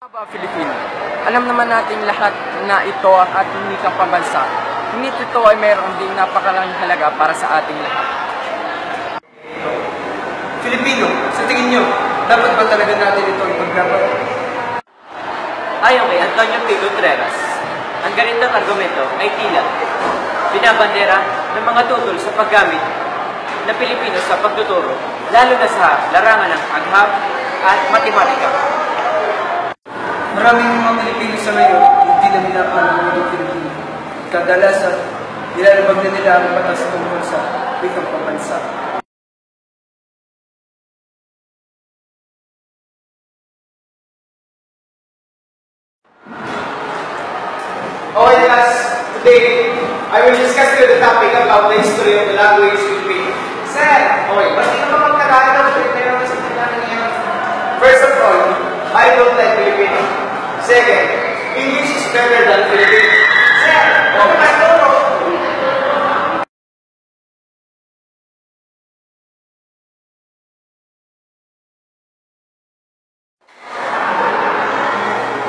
Filipino. Alam naman nating lahat na ito ang ating unikang pambansa. Ngunit ito ay mayroon ding napakalaking halaga para sa ating lahat. Filipino, sa tingin nyo, dapat ba talaga natin ito ipaglaban? Ayon kay Antonio P. Contreras, ang ganitong argumento ay tila binabandera ng mga tutol sa paggamit ng Pilipino sa pagtuturo, lalo na sa larangan ng agham at matematika. Maraming mga Pilipino sa ngayon, hindi na nila alam ng Pilipino. Kadalasan, nilalabag na nila ang batas tungkol sa wikang pambansa. Okay, class. Today, I will discuss with the topic about the history of the language Filipino. Sir, okay, ba't di ka ba magtagalog? First of all, I don't like Filipino. Second, English is better than Filipino. Sir, ano ba ito?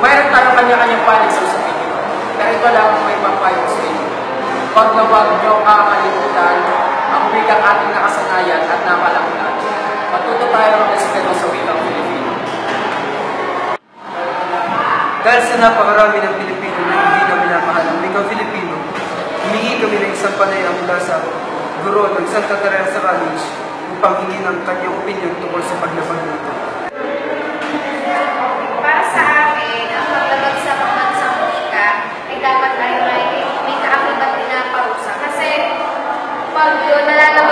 Mayroon tayong kanya-kanyang panig sa usapin ito. Pero ito lang ang may papayo sa inyo. Huwag na huwag niyo kakalimutan ang wikang ating nakasanayan at nakalangkulan. Matuto tayo ng respeto sa wikang Filipino. Dahil sa napakarami ng Pilipino na hindi na minamahal ang wikang Filipino, humingi kami ng isang panayam mula sa guro ng Santa Teresa College upang hingin ang kanyang opinion tungkol sa paglabag nito. Para sa akin, ang paglabag sa pambansang wika ay dapat ay may kaakibat din na parusa. Kasi pag nalalabag